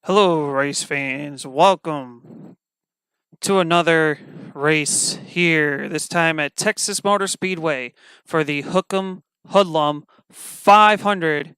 Hello, race fans. Welcome to another race here, this time at Texas Motor Speedway for the Hoodlum 500.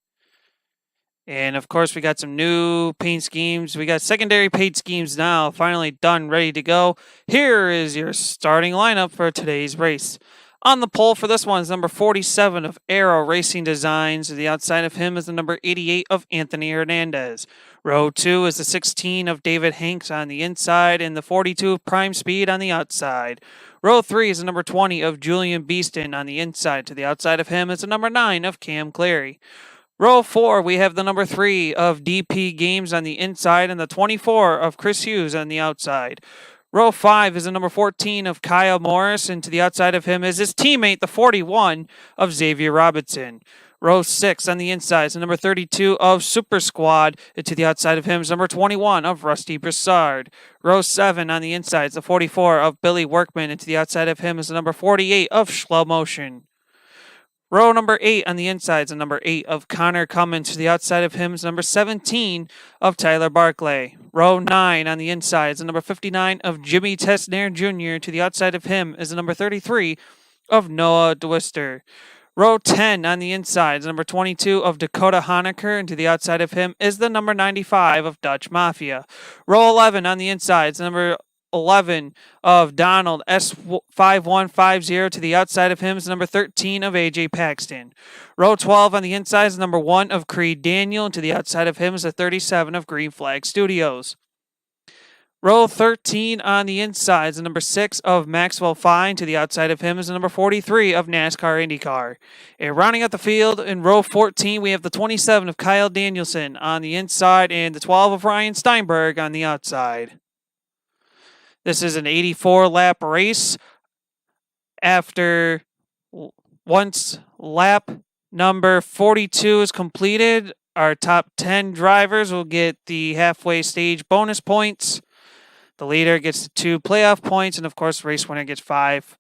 And of course, we got some new paint schemes. We got secondary paint schemes now, finally done, ready to go. Here is your starting lineup for today's race. On the pole for this one is number 47 of Aero Racing Designs. The outside of him is the number 88 of Anthony Hernandez. Row 2 is the 16 of David Hanks on the inside and the 42 of Prime Speed on the outside. Row 3 is the number 20 of Julian Beeston on the inside. To the outside of him is the number 9 of Cam Cleary. Row 4, we have the number 3 of DP Games on the inside and the 24 of Chris Hughes on the outside. Row 5 is the number 14 of Kyle Morris, and to the outside of him is his teammate, the 41 of Xavier Robinson. Row 6 on the inside is the number 32 of Super Squad, and to the outside of him is number 21 of Rusty Broussard. Row 7 on the inside is the 44 of Billy Workman, and to the outside of him is the number 48 of Slow Motion. Row number 8 on the inside is the number 8 of Connor Cummins. To the outside of him is number 17 of Tyler Barclay. Row 9 on the inside is the number 59 of Jimmy Tessner Jr. To the outside of him is the number 33 of Noah Dwister. Row 10 on the inside is number 22 of Dakota Honecker, and to the outside of him is the number 95 of Dutch Mafia. Row 11 on the inside is number 11 of Donald S5150. To the outside of him is number 13 of AJ Paxton. Row 12 on the inside is number 1 of Creed Daniel, and to the outside of him is the 37 of Green Flag Studios. Row 13 on the inside is the number 6 of Maxwell Fine. To the outside of him is the number 43 of NASCAR IndyCar. And rounding out the field in row 14, we have the 27 of Kyle Danielson on the inside and the 12 of Ryan Steinberg on the outside. This is an 84-lap race. After once lap number 42 is completed, our top 10 drivers will get the halfway stage bonus points. The leader gets the 2 playoff points, and of course, the race winner gets 5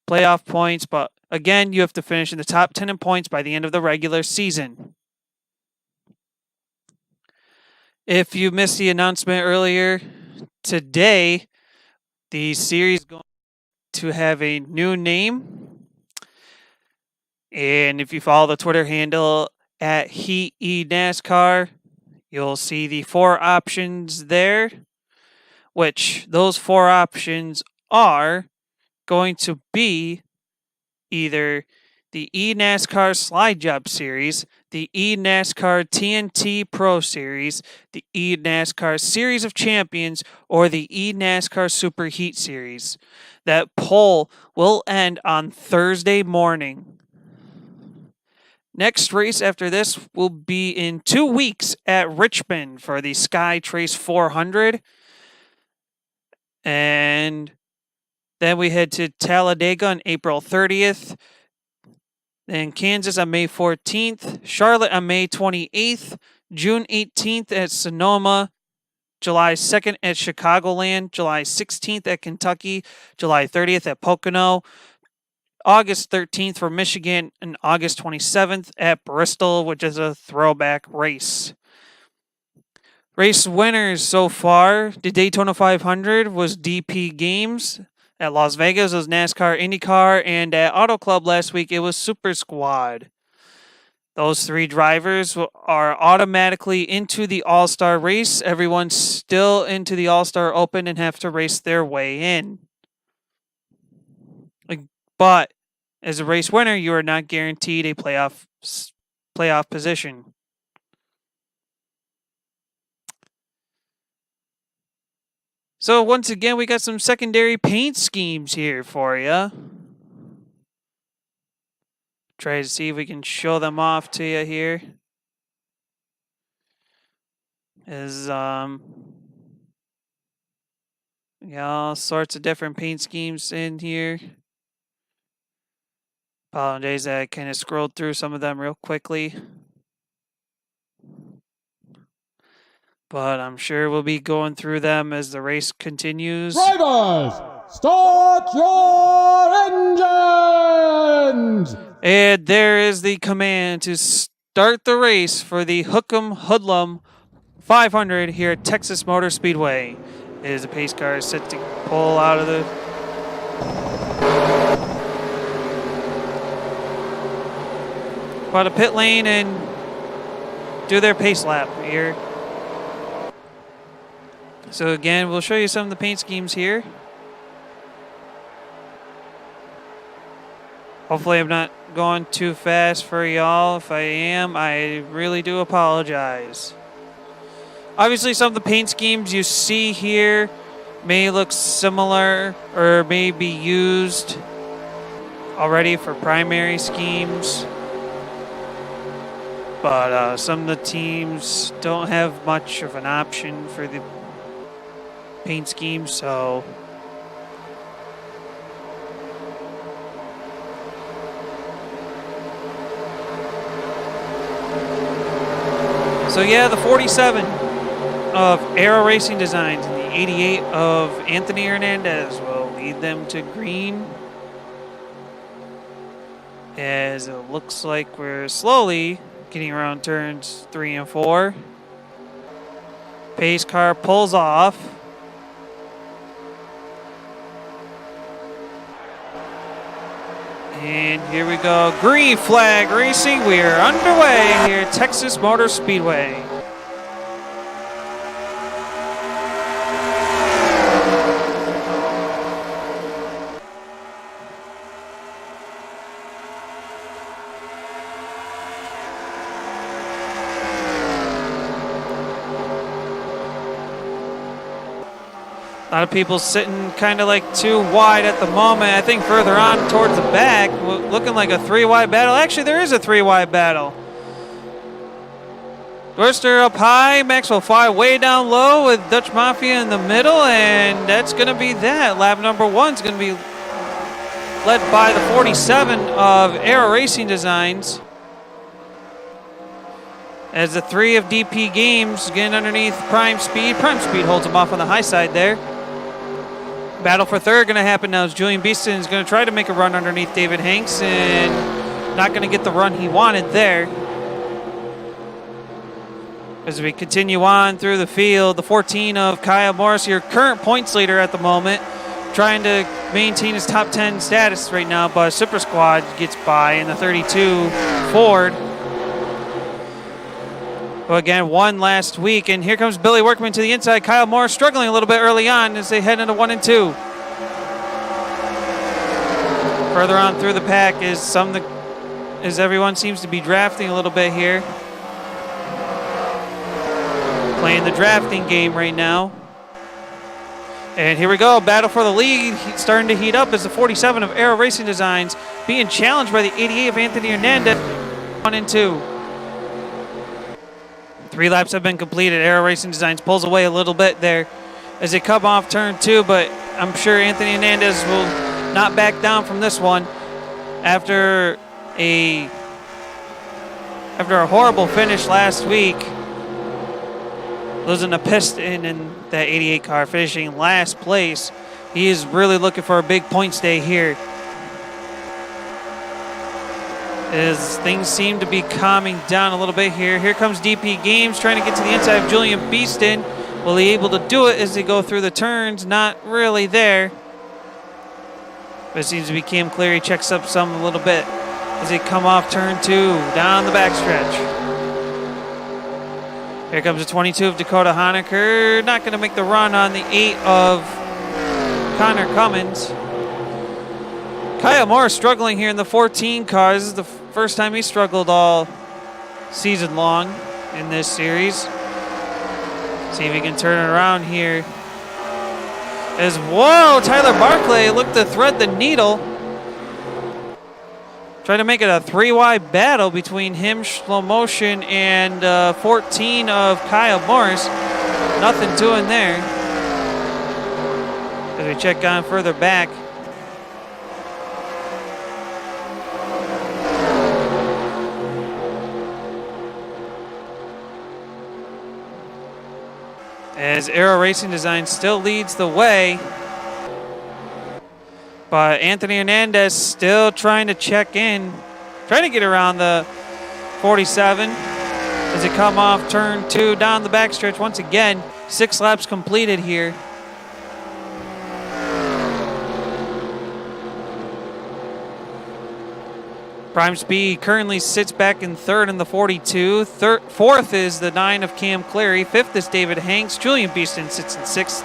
playoff points. But again, you have to finish in the top 10 in points by the end of the regular season. If you missed the announcement earlier, today the series is going to have a new name. And if you follow the Twitter handle at eNASCAR, you'll see the 4 options there, which those 4 options are going to be either the eNASCAR Slide Job Series, the eNASCAR TNT Pro Series, the eNASCAR Series of Champions, or the eNASCAR Super Heat Series. That poll will end on Thursday morning. Next race after this will be in 2 weeks at Richmond for the Sky Trace 400. And then we head to Talladega on April 30th. Then Kansas on May 14th. Charlotte on May 28th. June 18th at Sonoma. July 2nd at Chicagoland. July 16th at Kentucky. July 30th at Pocono. August 13th for Michigan. And August 27th at Bristol, which is a throwback race. Race winners so far, the Daytona 500 was DP Games. At Las Vegas, it was NASCAR IndyCar. And at Auto Club last week, it was Super Squad. Those 3 drivers are automatically into the All-Star race. Everyone's still into the All-Star Open and have to race their way in. But as a race winner, you are not guaranteed a playoff position. So once again, we got some secondary paint schemes here for you. Try to see if we can show them off to you here. All sorts of different paint schemes in here. Apologize that I kind of scrolled through some of them real quickly. But I'm sure we'll be going through them as the race continues. Drivers, start your engines! And there is the command to start the race for the Hoodlum 500 here at Texas Motor Speedway. Is the pace car set to pull out of the pit lane and do their pace lap here. So again, we'll show you some of the paint schemes here. Hopefully I'm not going too fast for y'all. If I am, I really do apologize. Obviously, some of the paint schemes you see here may look similar or may be used already for primary schemes. But some of the teams don't have much of an option for the paint scheme, so yeah, the 47 of Aero Racing Designs and the 88 of Anthony Hernandez will lead them to green, as it looks like we're slowly getting around turns 3 and 4. Pace car pulls off. And here we go. Green flag racing. We are underway here at Texas Motor Speedway. A lot of people sitting kind of like too wide at the moment. I think further on towards the back, looking like a 3-wide battle. Actually, there is a 3-wide battle. Dorster up high, Maxwell 5 way down low with Dutch Mafia in the middle, and that's going to be that. Lap number 1 is going to be led by the 47 of Aero Racing Designs, as the 3 of DP Games getting underneath Prime Speed. Prime Speed holds him off on the high side there. Battle for third going to happen now as Julian Beeston is going to try to make a run underneath David Hanks and not going to get the run he wanted there. As we continue on through the field, the 14 of Kyle Morris, your current points leader at the moment, trying to maintain his top 10 status right now, but Super Squad gets by in the 32 Ford. Well, again, won last week, and here comes Billy Workman to the inside. Kyle Morris struggling a little bit early on as they head into 1 and 2. Further on through the pack as everyone seems to be drafting a little bit here. Playing the drafting game right now. And here we go, battle for the lead starting to heat up as the 47 of Aero Racing Designs being challenged by the 88 of Anthony Hernandez. 1 and 2. 3 laps have been completed. Aero Racing Designs pulls away a little bit there as they come off turn 2, but I'm sure Anthony Hernandez will not back down from this one after a horrible finish last week, losing a piston in that 88 car, finishing last place. He is really looking for a big points day here, as things seem to be calming down a little bit here. Here comes DP Games trying to get to the inside of Julian Beeston. Will he able to do it as they go through the turns? Not really there. But it seems to be Cam Cleary checks up some a little bit as they come off turn 2 down the backstretch. Here comes the 22 of Dakota Honecker. Not going to make the run on the 8 of Connor Cummins. Kyle Morris struggling here in the 14 car. This is the first time he struggled all season long in this series. See if he can turn it around here. As, whoa, Tyler Barclay looked to thread the needle. Trying to make it a 3-wide battle between him, Slow Motion, and 14 of Kyle Morris. Nothing doing there. As we check on further back. As Aero Racing Design still leads the way. But Anthony Hernandez still trying to check in. Trying to get around the 47. as they come off turn 2 down the backstretch once again. 6 laps completed here. Prime Speed currently sits back in 3rd in the 42. 4th is the 9 of Cam Clary. 5th is David Hanks. Julian Beeston sits in 6th.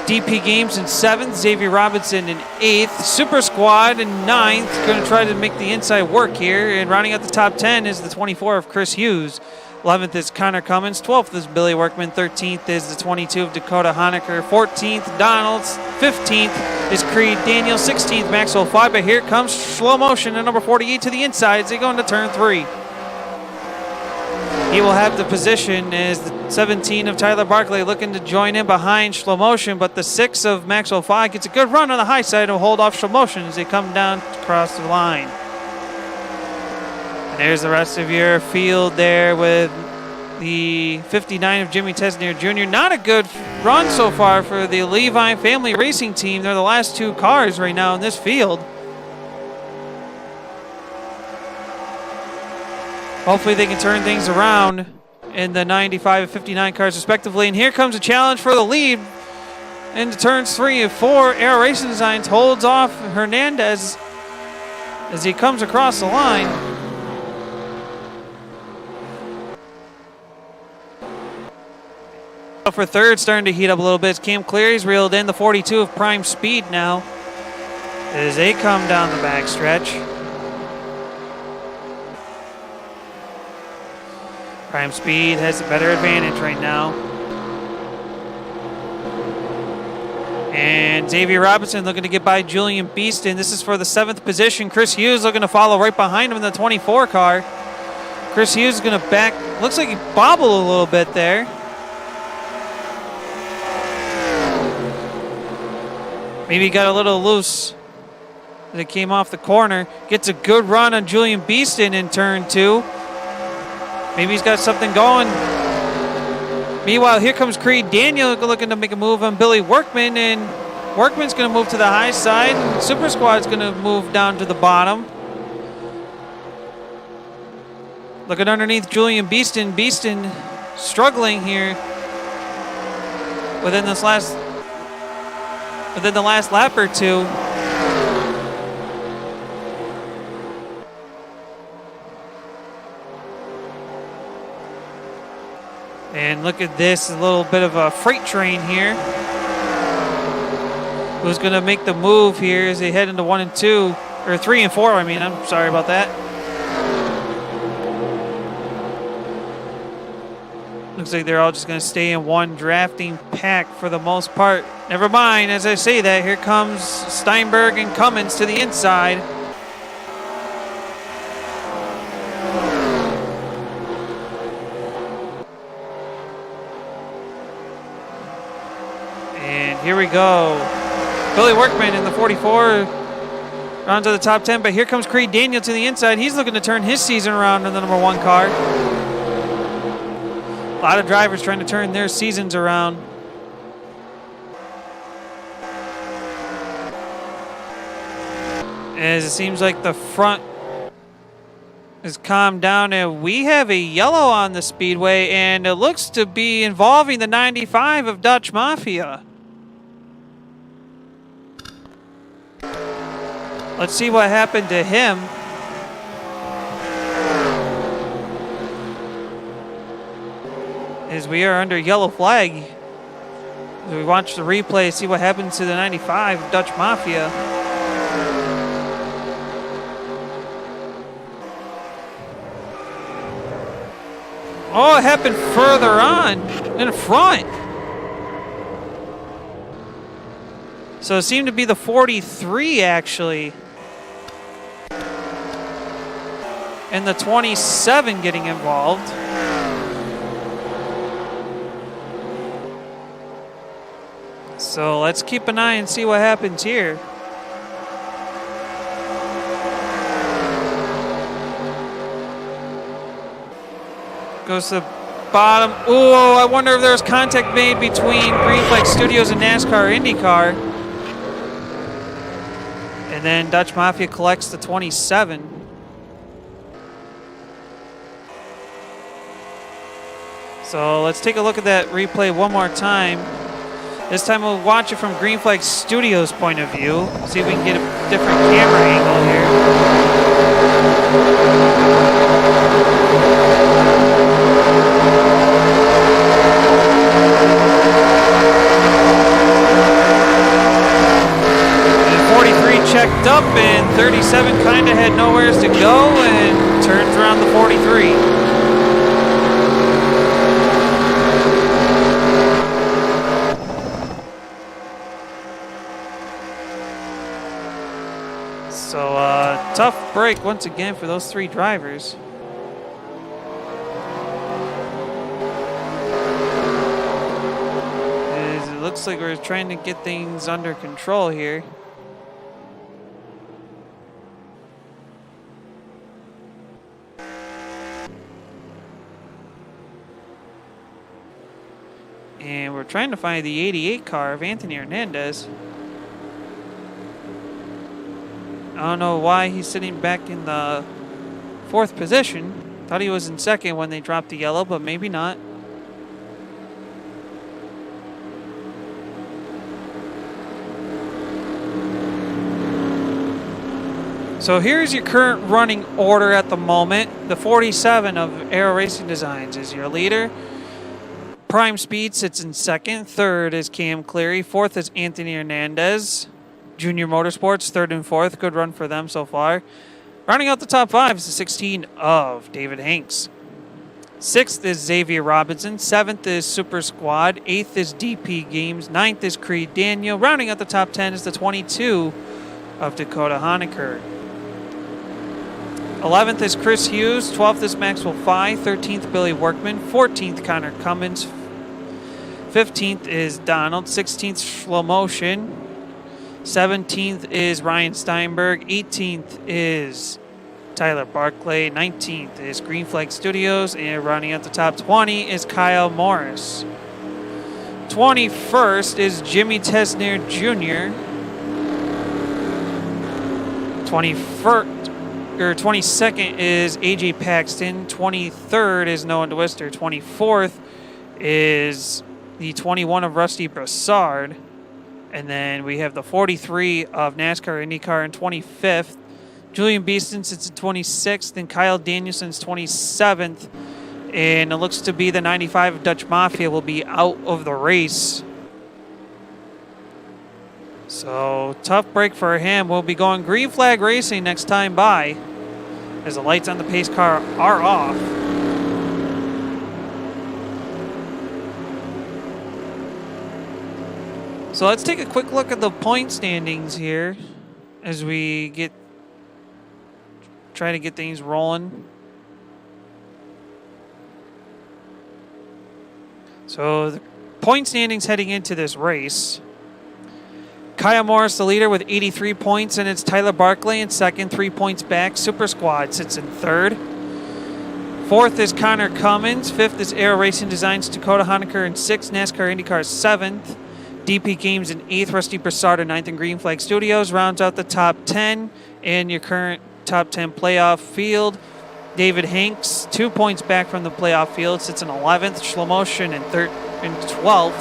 DP Games in 7th. Xavier Robinson in 8th. Super Squad in 9th. Going to try to make the inside work here. And rounding out the top 10 is the 24 of Chris Hughes. 11th is Connor Cummins. 12th is Billy Workman. 13th is the 22 of Dakota Honecker. 14th, Donalds. 15th is Creed Daniel. 16th, Maxwell 5. But here comes Slow Motion at number 48 to the inside as they go into turn 3. He will have the position as the 17 of Tyler Barkley looking to join in behind Slow Motion. But the 6 of Maxwell 5 gets a good run on the high side and will hold off Slow Motion as they come down across the line. There's the rest of your field there with the 59 of Jimmy Tesnier Jr. Not a good run so far for the Levi Family Racing Team. They're the last 2 cars right now in this field. Hopefully they can turn things around in the 95 and 59 cars respectively. And here comes a challenge for the lead into turns 3 and 4. Aero Racing Designs holds off Hernandez as he comes across the line. For 3rd, starting to heat up a little bit. Cam Cleary's reeled in. The 42 of Prime Speed now as they come down the backstretch. Prime Speed has a better advantage right now. And Xavier Robinson looking to get by Julian Beeston. This is for the 7th position. Chris Hughes looking to follow right behind him in the 24 car. Chris Hughes is going to back. Looks like he bobbled a little bit there. Maybe he got a little loose as it came off the corner. Gets a good run on Julian Beeston in turn 2. Maybe he's got something going. Meanwhile, here comes Creed Daniel looking to make a move on Billy Workman. And Workman's going to move to the high side. And Super Squad's going to move down to the bottom. Looking underneath Julian Beeston. Beeston struggling here within the last lap or 2. And look at this, a little bit of a freight train here. Who's going to make the move here as they head into 1 and 2, or 3 and 4, I mean, I'm sorry about that. Looks like they're all just going to stay in one drafting pack for the most part. Never mind, as I say that, here comes Steinberg and Cummins to the inside. And here we go. Billy Workman in the 44 on to the top 10, but here comes Creed Daniel to the inside. He's looking to turn his season around in the number 1 car. A lot of drivers trying to turn their seasons around. As it seems like the front is calmed down, and we have a yellow on the speedway, and it looks to be involving the 95 of Dutch Mafia. Let's see what happened to him. As we are under yellow flag. As we watch the replay, see what happens to the 95 of Dutch Mafia. Oh, it happened further on in front. So it seemed to be the 43 actually. And the 27 getting involved. So let's keep an eye and see what happens here. Goes to the bottom. Oh, I wonder if there's contact made between Green Flag Studios and NASCAR IndyCar. And then Dutch Mafia collects the 27. So let's take a look at that replay one more time. This time we'll watch it from Green Flag Studios' point of view. See if we can get a different camera angle here. And 43 checked up, and 37 kind of had nowhere to go and turns around the 43. So, tough break once again for those three drivers. It looks like we're trying to get things under control here. And we're trying to find the 88 car of Anthony Hernandez. I don't know why he's sitting back in the 4th position. Thought he was in 2nd when they dropped the yellow, but maybe not. So here's your current running order at the moment. The 47 of Aero Racing Designs is your leader. Prime Speed sits in 2nd. 3rd is Cam Cleary. 4th is Anthony Hernandez. Junior Motorsports, 3rd and 4th. Good run for them so far. Rounding out the top 5 is the 16 of David Hanks. 6th is Xavier Robinson. 7th is Super Squad. 8th is DP Games. 9th is Creed Daniel. Rounding out the top 10 is the 22 of Dakota Honecker. 11th is Chris Hughes. 12th is Maxwell Fye. 13th, Billy Workman. 14th, Connor Cummins. 15th is Donald. 16th, Slow Motion. 17th is Ryan Steinberg. 18th is Tyler Barclay. 19th is Green Flag Studios. And running at the top 20 is Kyle Morris. 21st is Jimmy Tesner Jr. 22nd is AJ Paxton. 23rd is Noah Dwister. 24th is the 21 of Rusty Brassard. And then we have the 43 of NASCAR IndyCar in 25th. Julian Beeston sits in 26th, and Kyle Danielson's 27th. And it looks to be the 95 of Dutch Mafia will be out of the race. So, tough break for him. We'll be going Green Flag Racing next time by, as the lights on the pace car are off. So let's take a quick look at the point standings here as we try to get things rolling. So the point standings heading into this race. Kyle Morris, the leader, with 83 points, and it's Tyler Barclay in 2nd, 3 points back. Super Squad sits in 3rd. 4th is Connor Cummins. 5th is Aero Racing Designs Dakota Honecker in 6th. NASCAR IndyCar 7th. DP Games in 8th, Rusty Brassard in 9th, and Green Flag Studios rounds out the top 10. And your current top 10 playoff field, David Hanks, 2 points back from the playoff field, sits in 11th. Slow Motion in 12th.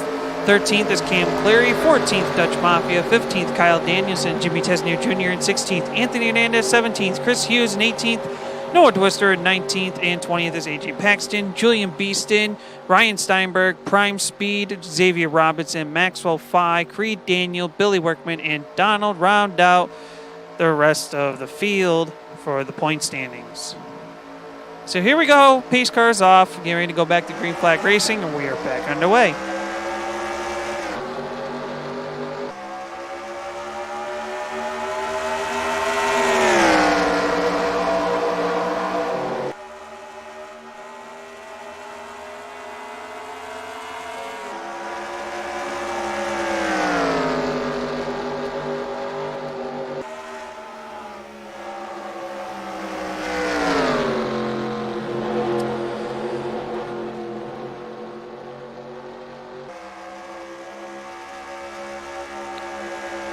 13th is Cam Cleary. 14th, Dutch Mafia. 15th, Kyle Danielson. Jimmy Tesner Jr. in 16th. Anthony Hernandez, 17th. Chris Hughes in 18th. Noah Dwister in 19th, and 20th is AJ Paxton. Julian Beeston, Ryan Steinberg, Prime Speed, Xavier Robinson, Maxwell Fye, Creed Daniel, Billy Workman, and Donald round out the rest of the field for the point standings. So here we go. Pace cars off. Getting ready to go back to Green Flag Racing, and we are back underway.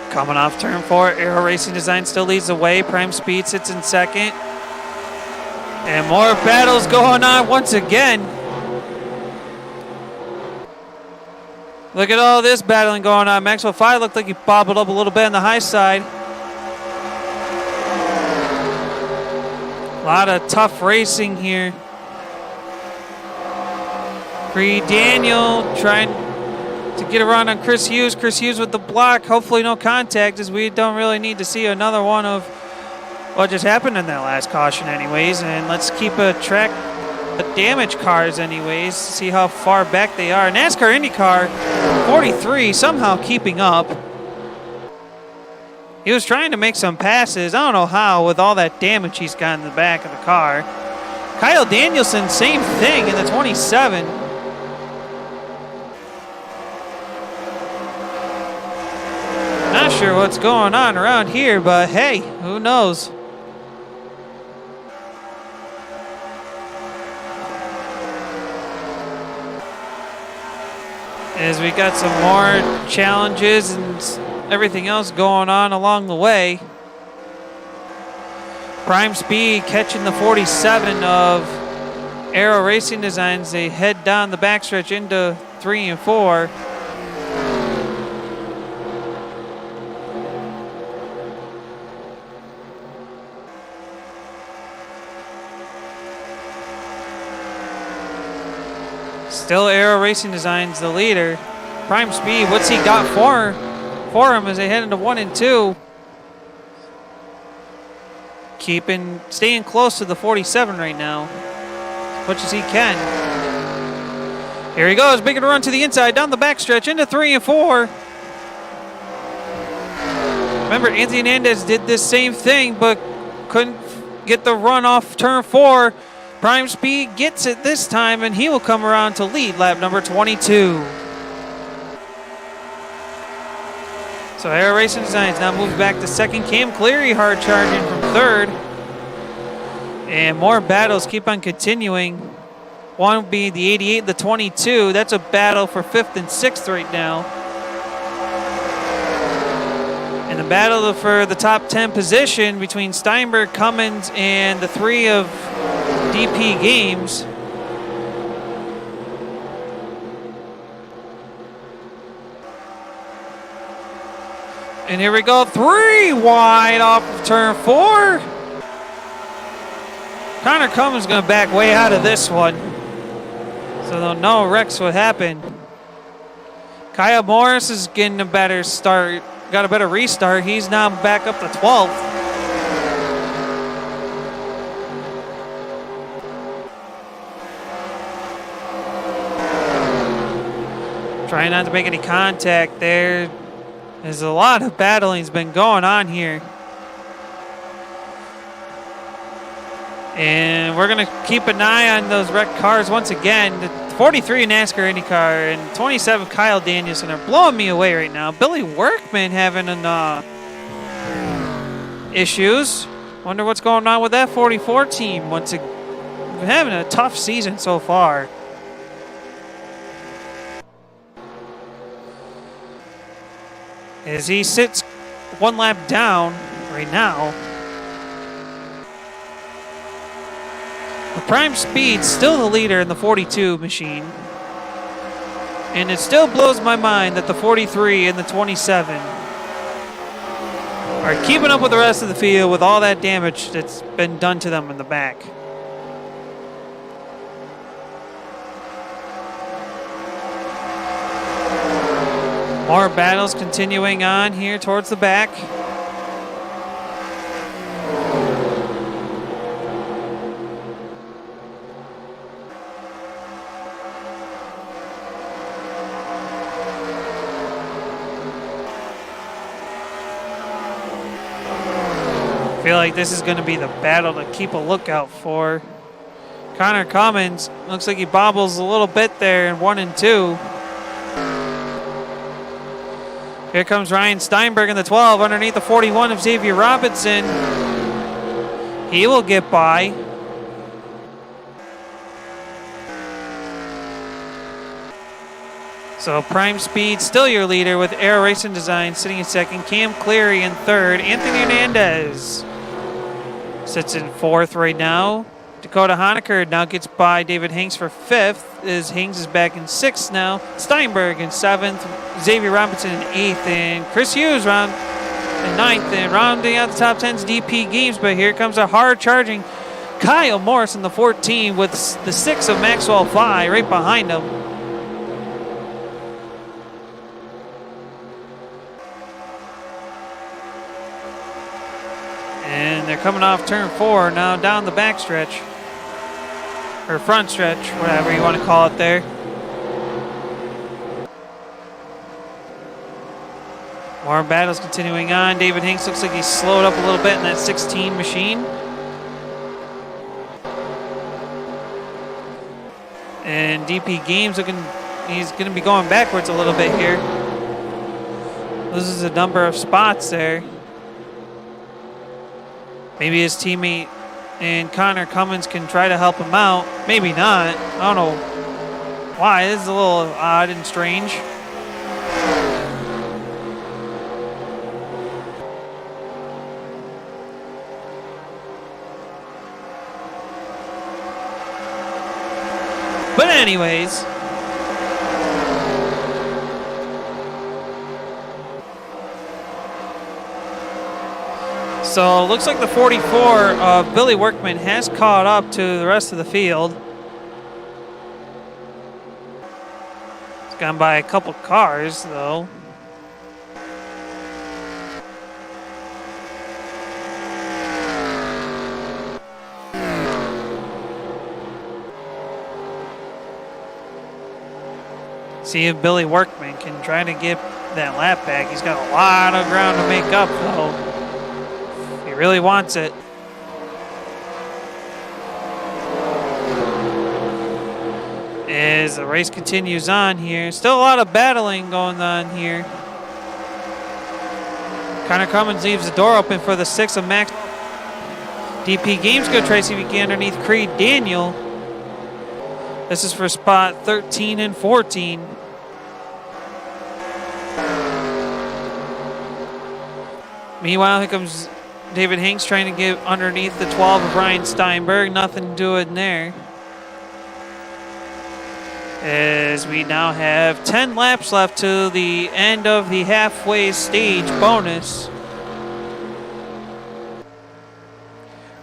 Coming off turn 4, Aero Racing Design still leads the way. Prime Speed sits in 2nd. And more battles going on once again. Look at all this battling going on. Maxwell 5 looked like he bobbled up a little bit on the high side. A lot of tough racing here. Creed Daniel trying to get around on Chris Hughes. Chris Hughes with the block. Hopefully no contact, as we don't really need to see another one of what just happened in that last caution anyways. And let's keep a track of damaged cars anyways, see how far back they are. NASCAR IndyCar 43 somehow keeping up. He was trying to make some passes. I don't know how with all that damage he's got in the back of the car. Kyle Danielson, same thing in the 27. Not sure what's going on around here, but hey, who knows? As we got some more challenges and everything else going on along the way. Prime Speed catching the 47 of Aero Racing Designs. They head down the backstretch into 3 and 4. Still Aero Racing Designs the leader. Prime Speed, what's he got for him as they head into 1 and 2? Staying close to the 47 right now, as much as he can. Here he goes, making a run to the inside, down the backstretch, into 3 and 4. Remember, Anthony Hernandez did this same thing, but couldn't get the run off turn 4. Prime Speed gets it this time, and he will come around to lead lap number 22. So Aero Racing Designs now moves back to second. Cam Cleary hard charging from third. And more battles keep on continuing. One being the 88 and the 22. That's a battle for 5th and 6th right now. And the battle for the top 10 position between Steinberg, Cummins, and the 3 of DP Games. And here we go, 3 wide off of turn 4. Connor Cummins going to back way out of this one, so they'll know wrecks what happened. Kyle Morris is getting a better start, got a better restart. He's now back up to 12th. Trying not to make any contact there. There's a lot of battling's been going on here. And we're going to keep an eye on those wrecked cars once again. The 43 NASCAR IndyCar and 27 Kyle Danielson are blowing me away right now. Billy Workman having an issues. Wonder what's going on with that 44 team. Having a tough season so far. As he sits 1 lap down right now. The Prime Speed still the leader in the 42 machine. And it still blows my mind that the 43 and the 27 are keeping up with the rest of the field with all that damage that's been done to them in the back. More battles continuing on here towards the back. I feel like this is going to be the battle to keep a lookout for. Connor Cummins looks like he bobbles a little bit there in 1 and 2. Here comes Ryan Steinberg in the 12 underneath the 41 of Xavier Robinson. He will get by. So Prime Speed still your leader with Aero Racing Design sitting in second. Cam Cleary in third. Anthony Hernandez sits in 4th right now. Dakota Honaker now gets by David Hanks for 5th, as Hanks is back in 6th now. Steinberg in 7th, Xavier Robinson in 8th, and Chris Hughes in 9th. And rounding out the top 10's DP Games, but here comes a hard-charging Kyle Morris in the 14 with the 6 of Maxwell Fly right behind him. And they're coming off turn 4 now down the back stretch. Or front stretch, whatever you want to call it there. More battles continuing on. David Hanks looks like he's slowed up a little bit in that 16 machine. And DP Games looking, he's going to be going backwards a little bit here. Loses a number of spots there. Maybe his teammate and Connor Cummins can try to help him out. Maybe not. I don't know why. This is a little odd and strange. But anyways, so it looks like the 44 of Billy Workman has caught up to the rest of the field. It's gone by a couple cars, though. See if Billy Workman can try to get that lap back. He's got a lot of ground to make up, though. He really wants it. As the race continues on here, still a lot of battling going on here. Connor Cummins leaves the door open for the 6 of Max. DP Games go try to see if he can underneath Creed Daniel. This is for spot 13 and 14. Meanwhile, here comes David Hanks trying to get underneath the 12 of Ryan Steinberg. Nothing doing there. As we now have 10 laps left to the end of the halfway stage bonus.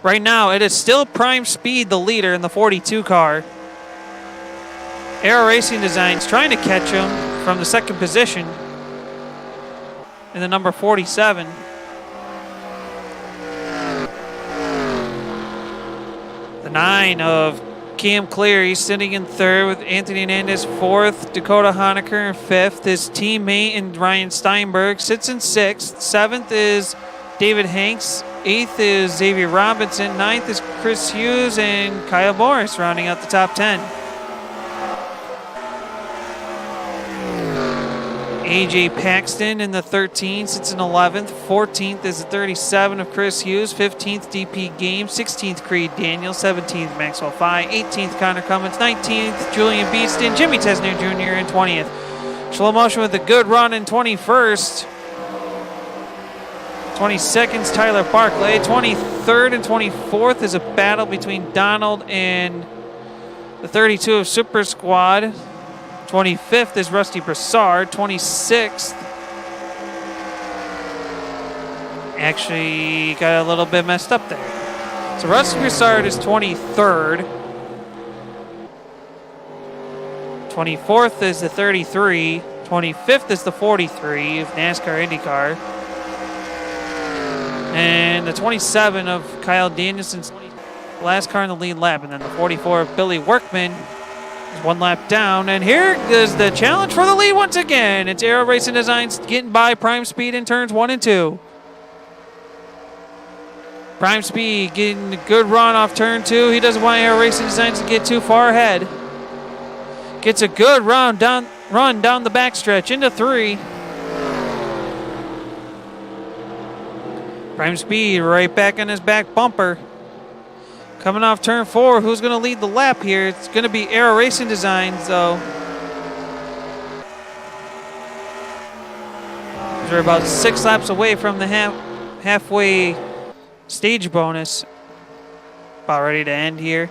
Right now, it is still Prime Speed, the leader in the 42 car. Aero Racing Designs trying to catch him from the second position in the number 47. The 9 of Cam Clear, he's sitting in 3rd with Anthony Hernandez 4th, Dakota Honaker in 5th. His teammate and Ryan Steinberg sits in 6th. 7th is David Hanks. 8th is Xavier Robinson. 9th is Chris Hughes and Kyle Morris rounding out the top 10. AJ Paxton in the 13 sits in 11th. 14th is the 37 of Chris Hughes. 15th DP Games. 16th Creed Daniel. 17th Maxwell Fye. 18th Connor Cummins. 19th Julian Beeston. Jimmy Tesner Jr. in 20th. Slow motion with a good run in 21st. 22nd's Tyler Barclay. 23rd and 24th is a battle between Donald and the 32 of Super Squad. 25th is Rusty Broussard. 26th actually got a little bit messed up there. So Rusty Broussard is 23rd. 24th is the 33. 25th is the 43 of NASCAR IndyCar. And the 27 of Kyle Danielson's last car in the lead lap. And then the 44 of Billy Workman is 1 lap down. And here is the challenge for the lead once again. It's Aero Racing Designs getting by Prime Speed in turns 1 and 2. Prime Speed getting a good run off turn 2. He doesn't want Aero Racing Designs to get too far ahead. Gets a good run down the backstretch into 3. Prime Speed right back on his back bumper. Coming off turn 4, who's going to lead the lap here? It's going to be Aero Racing Designs, though. We're about 6 laps away from the halfway stage bonus. About ready to end here.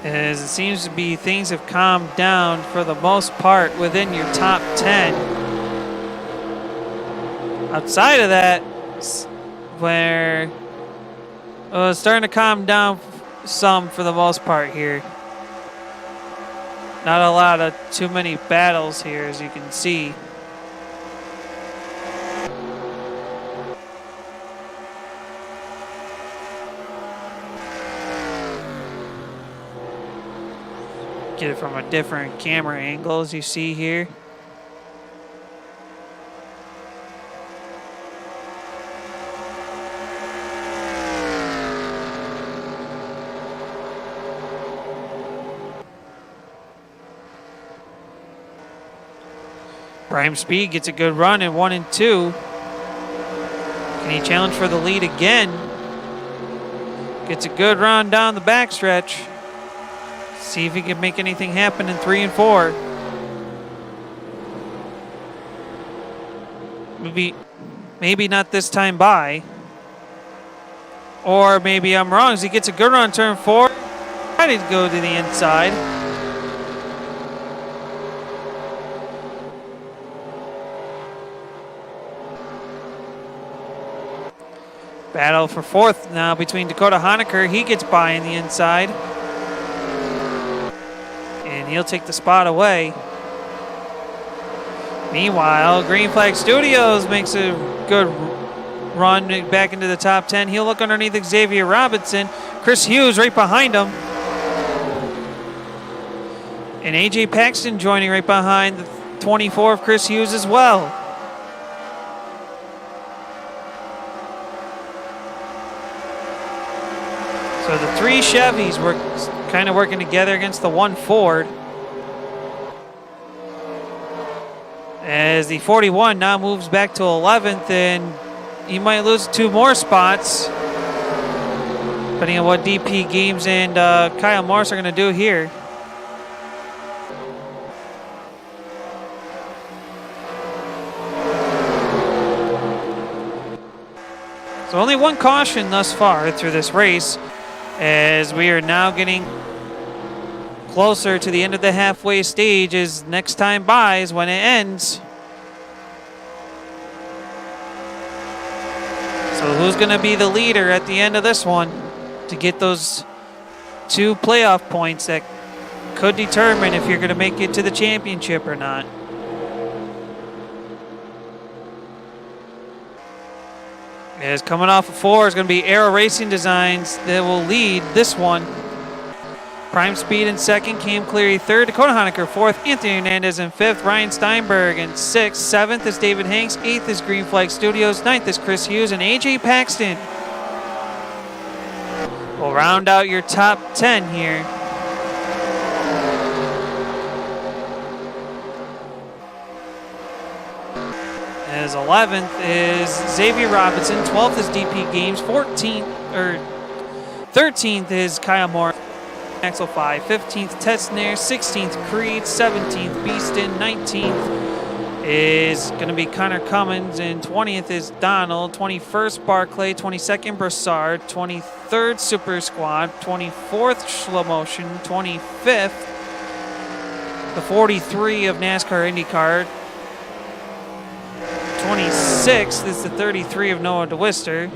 As it seems to be, things have calmed down for the most part within your top 10. Outside of that, where it's starting to calm down some for the most part here. Not a lot of too many battles here, as you can see. Get it from a different camera angle, as you see here. Prime Speed gets a good run in 1 and 2. Can he challenge for the lead again? Gets a good run down the backstretch. See if he can make anything happen in 3 and 4. Maybe not this time by. Or maybe I'm wrong as he gets a good run on turn 4. Try to go to the inside. Battle for 4th now between Dakota Honaker. He gets by in the inside. And he'll take the spot away. Meanwhile, Green Flag Studios makes a good run back into the top 10. He'll look underneath Xavier Robinson. Chris Hughes right behind him. And AJ Paxton joining right behind the 24 of Chris Hughes as well. So the 3 Chevys were kind of working together against the 1 Ford. As the 41 now moves back to 11th, and he might lose 2 more spots, depending on what DP Games and Kyle Morris are going to do here. So only 1 caution thus far through this race, as we are now getting closer to the end of the halfway stage, as next time by is when it ends. So who's going to be the leader at the end of this one to get those 2 playoff points that could determine if you're going to make it to the championship or not? As coming off of 4 is going to be Aero Racing Designs that will lead this one. Prime Speed in 2nd, Cam Cleary 3rd, Dakota Honaker 4th, Anthony Hernandez in 5th, Ryan Steinberg in 6th, 7th is David Hanks, 8th is Green Flag Studios, 9th is Chris Hughes, and AJ Paxton will round out your top 10 here. As 11th is Xavier Robinson, 12th is DP Games, 13th is Kyle Moore, Axel 5, 15th Tessner, 16th Creed, 17th Beeston, 19th is going to be Connor Cummins, and 20th is Donald, 21st Barclay, 22nd Broussard, 23rd Super Squad, 24th Slow Motion, 25th the 43 of NASCAR IndyCar, 26th is the 33 of Noah DeWister.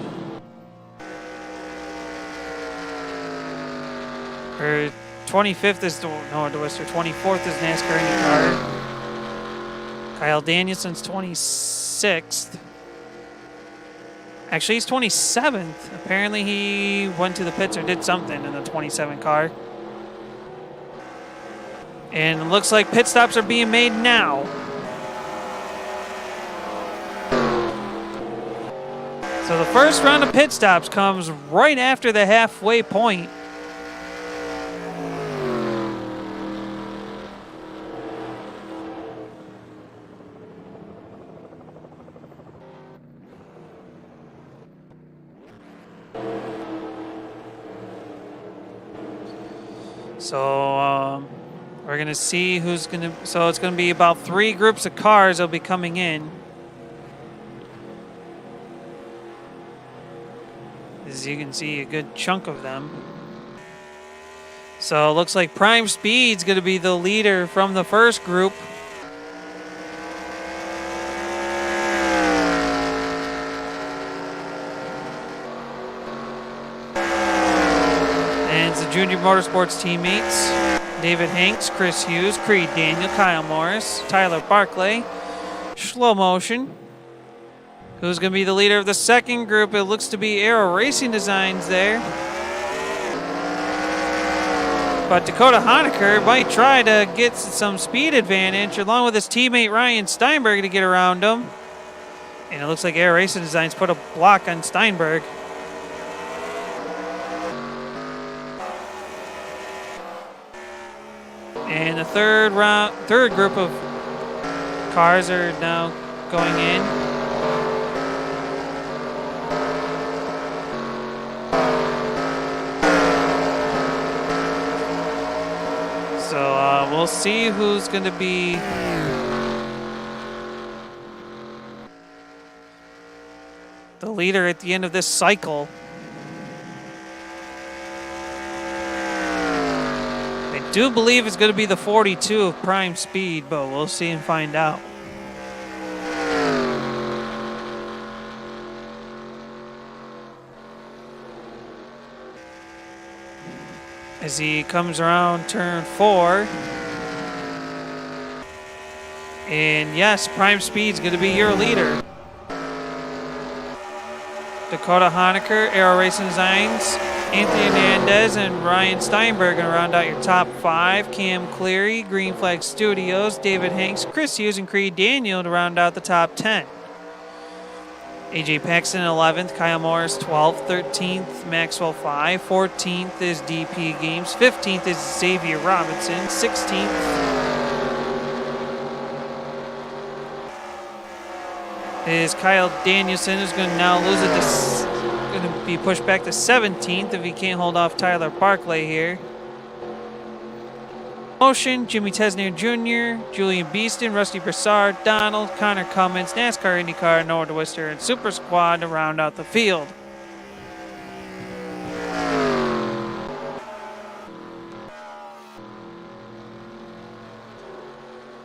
Or 25th is Noah DeWister. 24th is NASCAR IndyCar. Kyle Danielson's 26th. Actually, he's 27th. Apparently, he went to the pits or did something in the 27 car. And it looks like pit stops are being made now. So the first round of pit stops comes right after the halfway point. So we're going to see who's going to... So it's going to be about 3 groups of cars that'll be coming in. As you can see, a good chunk of them. So it looks like Prime Speed's going to be the leader from the first group. And it's the Junior Motorsports teammates. David Hanks, Chris Hughes, Creed Daniel, Kyle Morris, Tyler Barclay, Slow Motion. Who's going to be the leader of the second group? It looks to be Aero Racing Designs there. But Dakota Honecker might try to get some speed advantage along with his teammate Ryan Steinberg to get around him. And it looks like Aero Racing Designs put a block on Steinberg. And the third group of cars are now going in. So we'll see who's going to be the leader at the end of this cycle. I do believe it's going to be the 42 of Prime Speed, but we'll see and find out. As he comes around turn 4. And yes, Prime Speed's going to be your leader. Dakota Honecker, Aero Racing Designs, Anthony Hernandez, and Ryan Steinberg going to round out your top 5. Cam Cleary, Green Flag Studios, David Hanks, Chris Hughes, and Creed Daniel to round out the top 10. AJ Paxton 11th, Kyle Morris 12th, 13th, Maxwell 5, 14th is DP Games, 15th is Xavier Robinson, 16th is Kyle Danielson, who's going to now lose it to, going to be pushed back to 17th if he can't hold off Tyler Barclay here. Motion, Jimmy Tesner Jr., Julian Beeston, Rusty Broussard, Donald, Connor Cummins, NASCAR, IndyCar, Noah DeWister, and Super Squad to round out the field.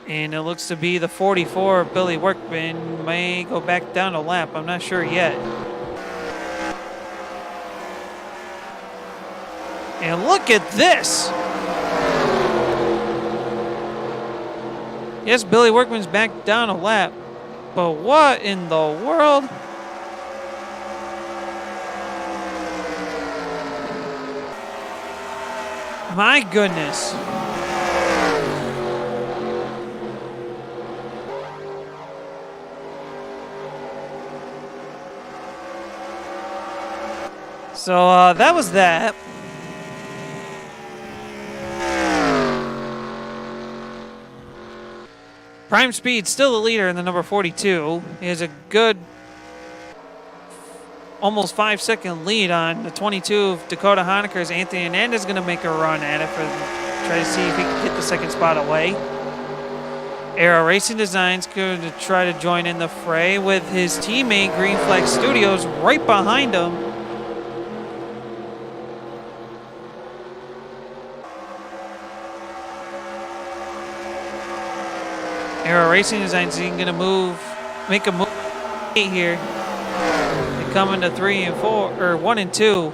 And it looks to be the 44, Billy Workman, may go back down a lap. I'm not sure yet. And look at this. Yes, Billy Workman's back down a lap. But what in the world? My goodness. So that was that. Prime Speed still the leader in the number 42. He has a good almost 5-second lead on the 22 of Dakota Honecker's. Anthony Hernandez is going to make a run at it try to see if he can get the second spot away. Aero Racing Designs going to try to join in the fray with his teammate Green Flag Studios right behind him. Aero Racing Designs is going to make a move here. They come into 3 and 4, or 1 and 2.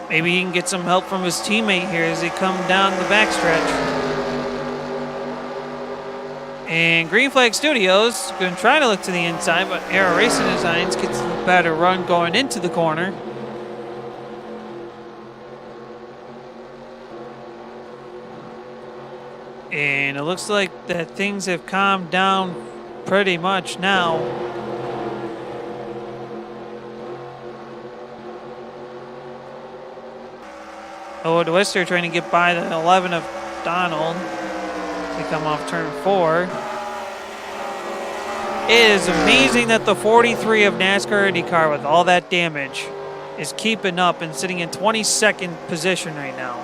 Maybe he can get some help from his teammate here as they come down the backstretch. And Green Flag Studios going to try to look to the inside, but Aero Racing Designs gets a better run going into the corner. And it looks like that things have calmed down pretty much now. Noah DeWister trying to get by the 11 of Donald. They come off turn 4. It is amazing that the 43 of NASCAR IndyCar with all that damage is keeping up and sitting in 22nd position right now.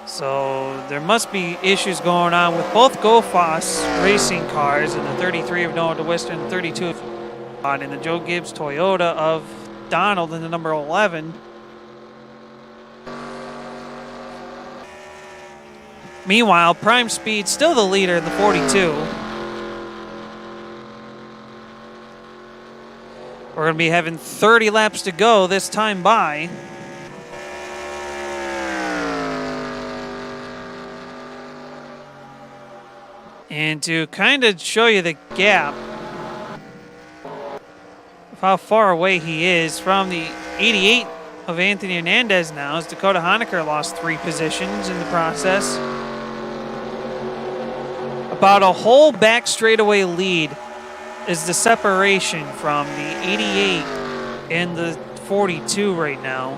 So there must be issues going on with both GoFoss racing cars and the 33 of Noah DeWister and 32 of and the Joe Gibbs Toyota of Donald in the number 11. Meanwhile, Prime Speed still the leader in the 42. We're going to be having 30 laps to go this time by. And to kind of show you the gap of how far away he is from the 88 of Anthony Hernandez now, as Dakota Honecker lost 3 positions in the process. About a whole back straightaway lead is the separation from the 88 and the 42 right now.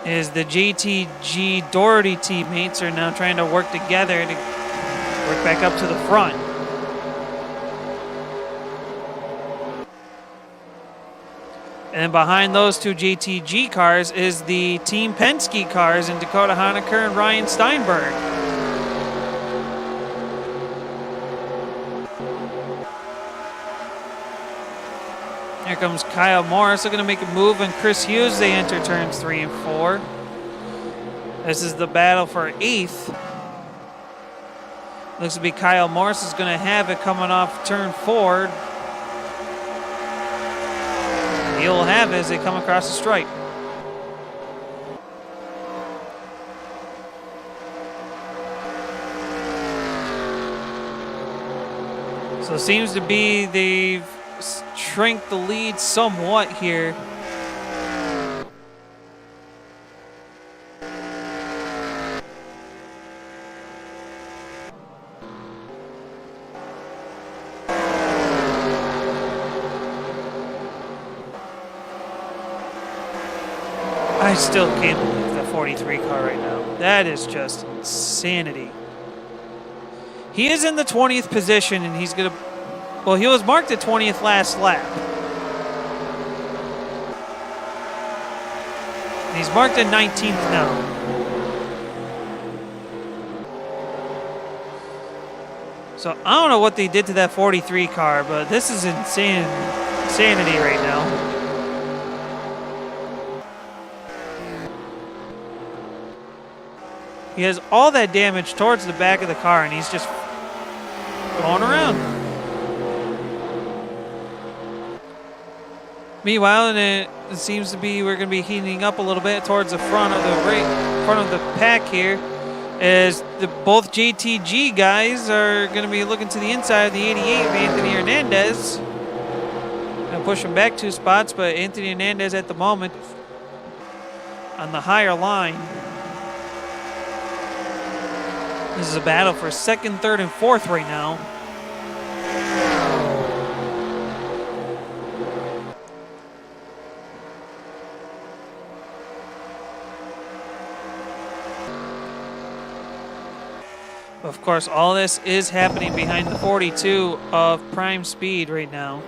Is the JTG Doherty teammates are now trying to work together to work back up to the front. And behind those two JTG cars is the Team Penske cars in Dakota Honecker and Ryan Steinberg. Here comes Kyle Morris looking to make a move, and Chris Hughes, they enter turns 3 and 4. This is the battle for 8th. Looks to be Kyle Morris is going to have it coming off turn 4. He'll have it as they come across the stripe. So it seems to be they've shrink the lead somewhat here. I still can't believe the 43 car right now. That is just insanity. He is in the 20th position, and he's going to... Well, he was marked at 20th last lap. And he's marked at 19th now. So I don't know what they did to that 43 car, but this is insanity right now. He has all that damage towards the back of the car, and he's just going around. Meanwhile, and it seems to be we're going to be heating up a little bit towards the front of the pack here, as both JTG guys are going to be looking to the inside of the 88 of Anthony Hernandez. Going to push him back 2 spots, but Anthony Hernandez at the moment on the higher line. This is a battle for 2nd, 3rd, and 4th right now. Of course, all this is happening behind the 42 of Prime Speed right now.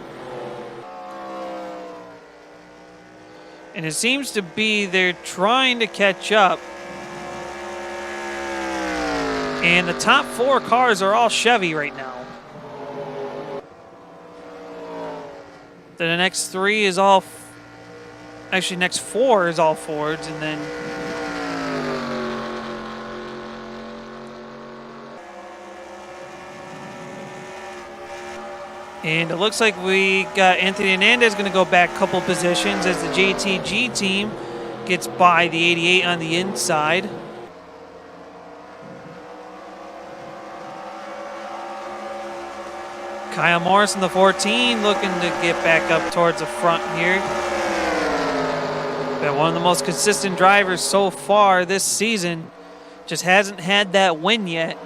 And it seems to be they're trying to catch up. And the top 4 cars are all Chevy right now. Then the next 3 is all... Actually, next 4 is all Fords, and then... And it looks like we got Anthony Hernandez going to go back a couple positions as the JTG team gets by the 88 on the inside. Kyle Morris in the 14 looking to get back up towards the front here. Been one of the most consistent drivers so far this season. Just hasn't had that win yet.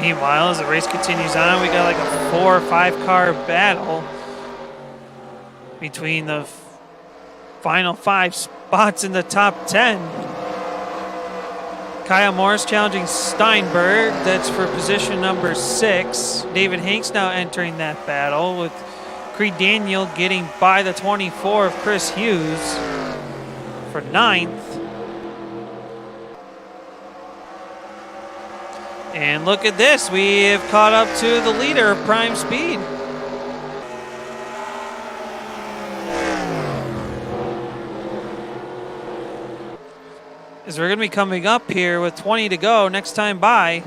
Meanwhile, as the race continues on, we got like a 4 or 5 car battle between the final 5 spots in the top 10. Kyle Morris challenging Steinberg. That's for position number 6. David Hanks now entering that battle with Creed Daniel getting by the 24 of Chris Hughes for 9th. And look at this. We have caught up to the leader of Prime Speed. As we're going to be coming up here with 20 to go next time by.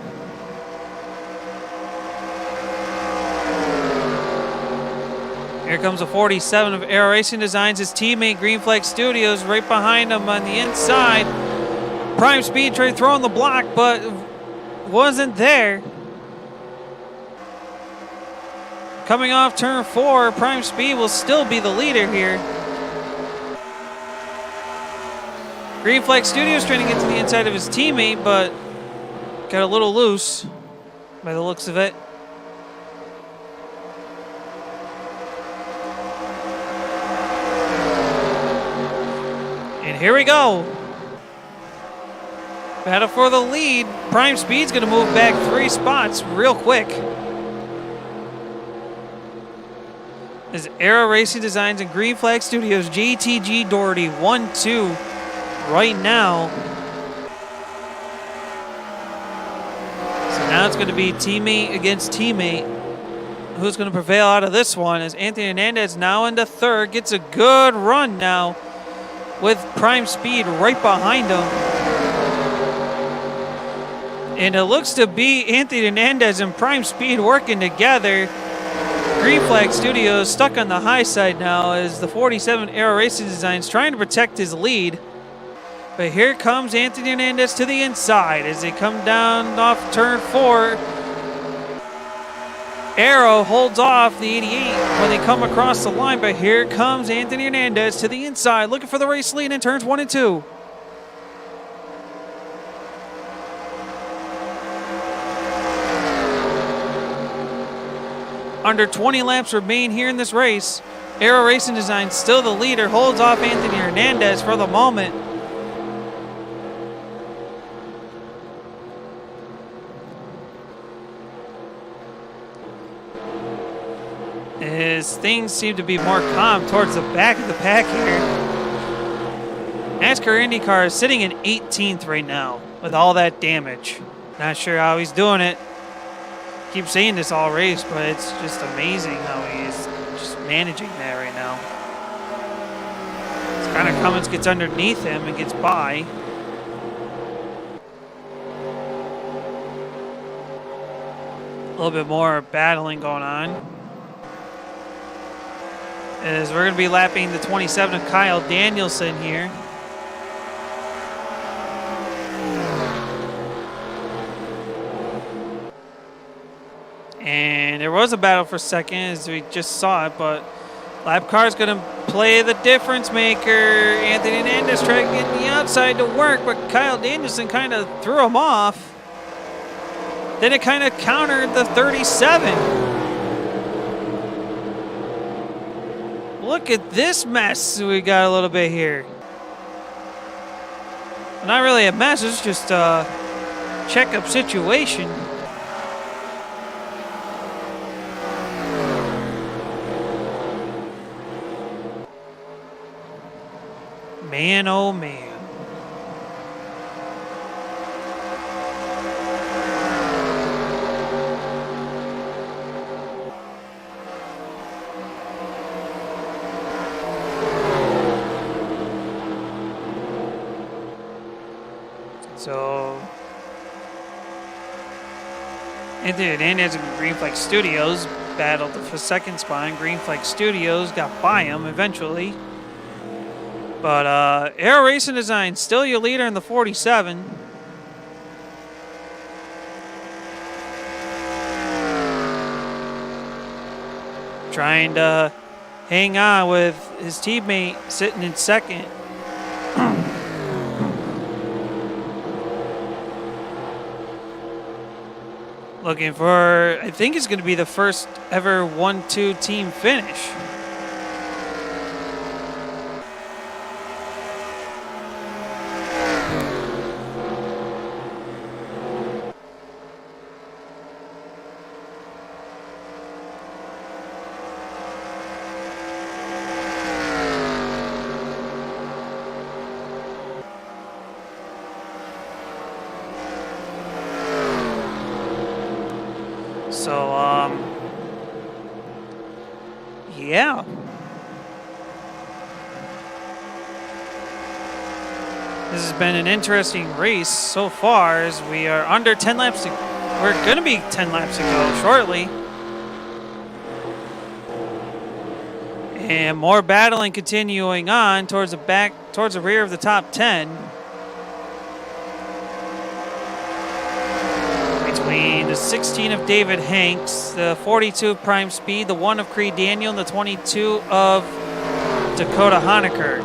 Here comes a 47 of Aero Racing Designs. His teammate Green Flag Studios right behind him on the inside. Prime Speed tried throwing the block, but wasn't there. Coming off turn 4, Prime Speed will still be the leader here. Green Flag Studios trying to get to the inside of his teammate, but got a little loose by the looks of it. And here we go. Battle for the lead. Prime Speed's going to move back 3 spots real quick. As Aero Racing Designs and Green Flag Studios, JTG Doherty 1-2 right now. So now it's going to be teammate against teammate. Who's going to prevail out of this one? As Anthony Hernandez now into 3rd, gets a good run now with Prime Speed right behind him. And it looks to be Anthony Hernandez and Prime Speed working together. Green Flag Studios stuck on the high side now as the 47 Aero Racing Designs trying to protect his lead. But here comes Anthony Hernandez to the inside as they come down off turn 4. Aero holds off the 88 when they come across the line, but here comes Anthony Hernandez to the inside looking for the race lead in turns 1 and 2. Under 20 laps remain here in this race. Aero Racing Design still the leader, holds off Anthony Hernandez for the moment. As things seem to be more calm towards the back of the pack here. NASCAR IndyCar is sitting in 18th right now with all that damage. Not sure how he's doing it. Keep saying this all race, but it's just amazing how he's just managing that right now. As Connor Cummins gets underneath him and gets by. A little bit more battling going on. As we're going to be lapping the 27 of Kyle Danielson here. And there was a battle for second as we just saw it, but lap car is going to play the difference maker. Anthony Hernandez trying to get the outside to work, but Kyle Danielson kind of threw him off. Then it kind of countered the 37. Look at this mess we got a little bit here. Not really a mess, it's just a checkup situation. Man, oh man. So, Anthony Hernandez and Green Flag Studios battled for the second spot, and Green Flag Studios got by him eventually. But Aero Racing Design still your leader in the 47. Trying to hang on with his teammate sitting in second. Looking for, I think it's going to be the first ever 1-2 team finish. So, yeah. This has been an interesting race so far as we are under 10 laps to, we're going to be 10 laps to go shortly. And more battling continuing on towards the rear of the top 10. Between the 16 of David Hanks, the 42 of Prime Speed, the 1 of Creed Daniel, and the 22 of Dakota Honaker.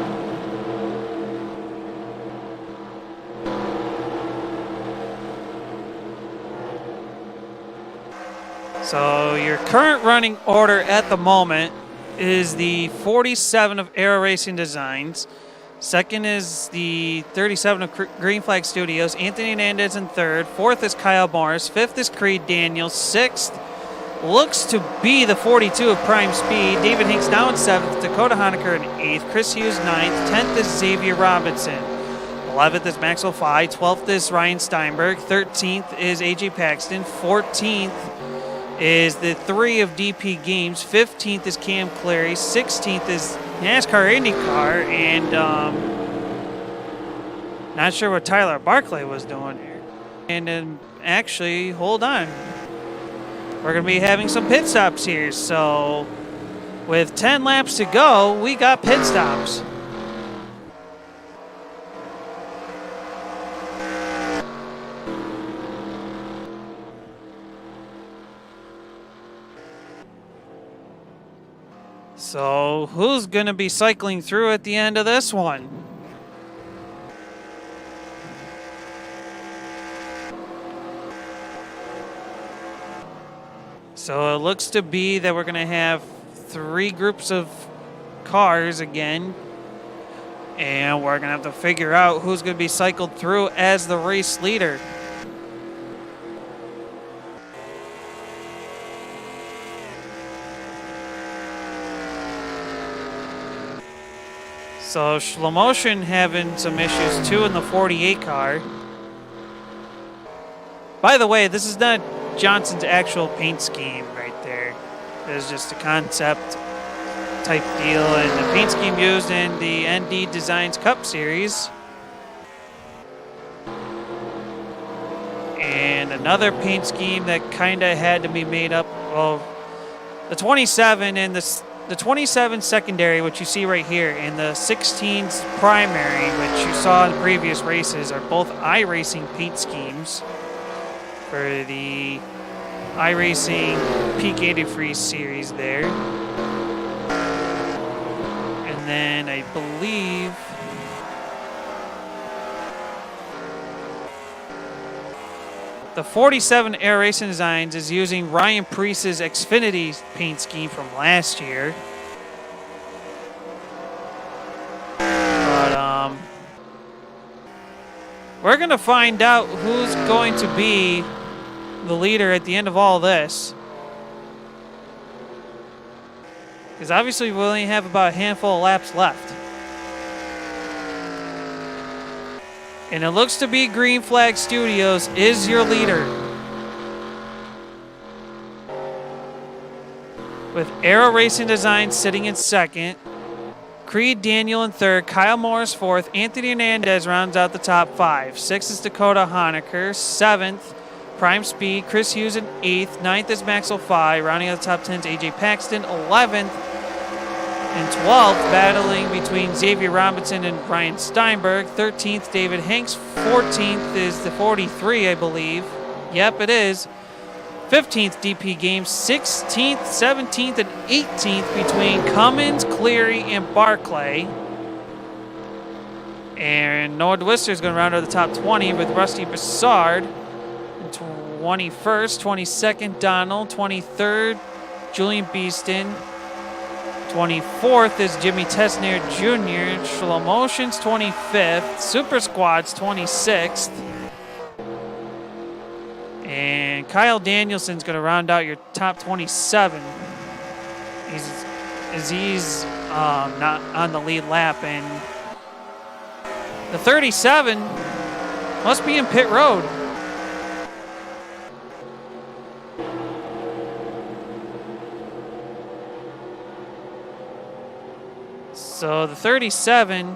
So your current running order at the moment is the 47 of Aero Racing Designs. Second is the 37 of Green Flag Studios, Anthony Hernandez in third. Fourth is Kyle Morris. Fifth is Creed Daniels. Sixth looks to be the 42 of Prime Speed. David Hinks now in seventh. Dakota Honaker in eighth. Chris Hughes ninth. 10th is Xavier Robinson. 11th is Maxwell Fye. 12th is Ryan Steinberg. 13th is AJ Paxton. 14th is the 3 of DP Games. 15th is Cam Clary. 16th is NASCAR IndyCar, and not sure what Tyler Barclay was doing here. And then actually, hold on. We're going to be having some pit stops here. So with 10 laps to go, we got pit stops. So who's going to be cycling through at the end of this one? So it looks to be that we're going to have 3 groups of cars again. And we're going to have to figure out who's going to be cycled through as the race leader. So Shlomotion having some issues too in the 48 car. By the way, this is not Johnson's actual paint scheme right there. It's just a concept type deal, and the paint scheme used in the ND Designs Cup Series. And another paint scheme that kind of had to be made up of the 27 and the 27 secondary, which you see right here, and the 16's primary, which you saw in previous races, are both iRacing paint schemes for the iRacing Peak Antifreeze series there. And then I believe the 47 Air Racing Designs is using Ryan Preece's Xfinity paint scheme from last year. But we're going to find out who's going to be the leader at the end of all this. Because obviously we only have about a handful of laps left. And it looks to be Green Flag Studios is your leader. With Aero Racing Design sitting in second. Creed Daniel in third. Kyle Morris fourth. Anthony Hernandez rounds out the top 5. 6th is Dakota Honaker. 7th, Prime Speed. Chris Hughes in 8th. 9th is Maxwell Fye. Rounding out the top 10 is AJ Paxton. 11th. And 12th, battling between Xavier Robinson and Ryan Steinberg. 13th, David Hanks. 14th is the 43, I believe. Yep, it is. 15th, DP Games. 16th, 17th, and 18th between Cummins, Cleary, and Barclay. And Noah DeWister is going to round out the top 20 with Rusty Bessard. 21st, 22nd, Donald. 23rd, Julian Beeston. 24th is Jimmy Tesner Jr. Slow Motion's 25th. Super Squad's 26th. And Kyle Danielson's going to round out your top 27. He's not on the lead lap. And the 37 must be in pit road. So the 37,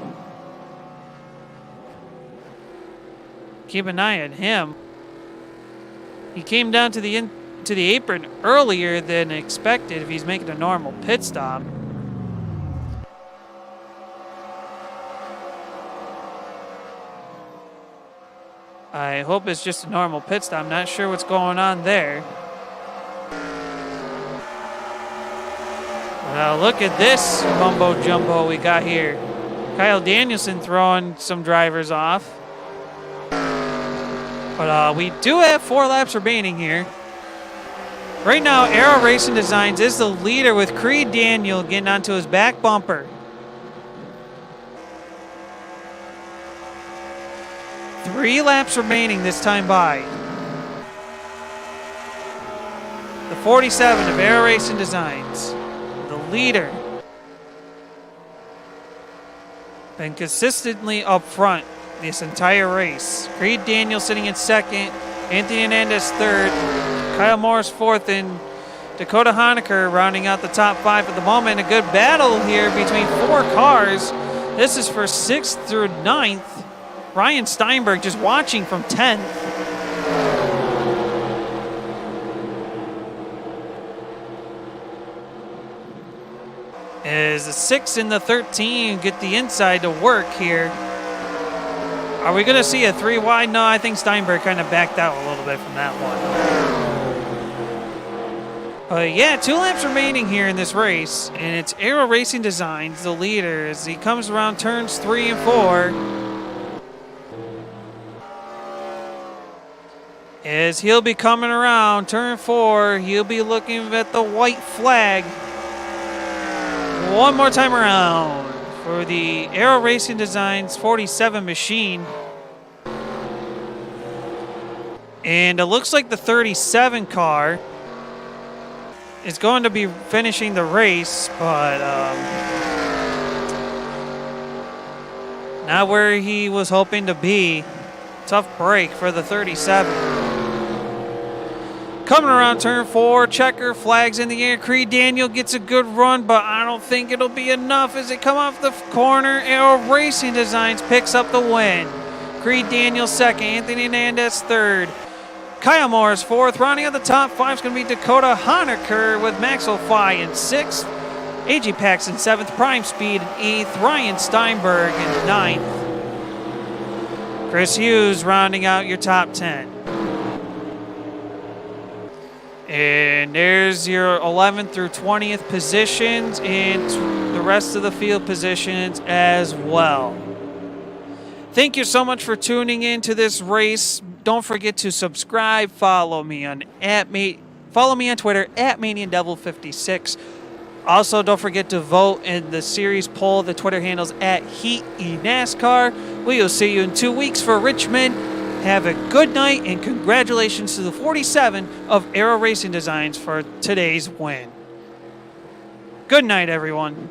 keep an eye on him. He came down to the apron earlier than expected if he's making a normal pit stop. I hope it's just a normal pit stop. I'm not sure what's going on there. Now look at this mumbo jumbo we got here. Kyle Danielson throwing some drivers off. But we do have 4 laps remaining here. Right now, Aero Racing Designs is the leader with Creed Daniel getting onto his back bumper. 3 laps remaining this time by. The 47 of Aero Racing Designs, the leader. Been consistently up front this entire race. Creed Daniel sitting in 2nd, Anthony Hernandez 3rd, Kyle Morris 4th, and Dakota Honecker rounding out the top 5 at the moment. A good battle here between 4 cars. This is for 6th through 9th. Ryan Steinberg just watching from 10th. As the 6 and the 13 get the inside to work here. Are we going to see a 3 wide? No, I think Steinberg kind of backed out a little bit from that one. Yeah, 2 laps remaining here in this race, and it's Aero Racing Designs, the leader, as he comes around turns 3 and 4. As he'll be coming around turn 4, he'll be looking at the white flag one more time around for the Aero Racing Designs 47 machine. And it looks like the 37 car is going to be finishing the race, but not where he was hoping to be. Tough break for the 37. Coming around turn 4, checker flags in the air. Creed Daniel gets a good run, but I don't think it'll be enough as they come off the corner. Aero Racing Designs picks up the win. Creed Daniel 2nd, Anthony Hernandez 3rd, Kyle Morris 4th. Rounding out the top 5 is going to be Dakota Honecker with Max O'Fly in 6th, A.G. Paxton 7th, Prime Speed in 8th, Ryan Steinberg in 9th. Chris Hughes rounding out your top 10. And there's your 11th through 20th positions and the rest of the field positions as well. Thank you so much for tuning in to this race. Don't forget to subscribe. Follow me on Twitter at ManianDevil56. Also, don't forget to vote in the series poll. The Twitter handle's at Heat eNASCAR. We will see you in 2 weeks for Richmond. Have a good night, and congratulations to the 47 of Aero Racing Designs for today's win. Good night, everyone.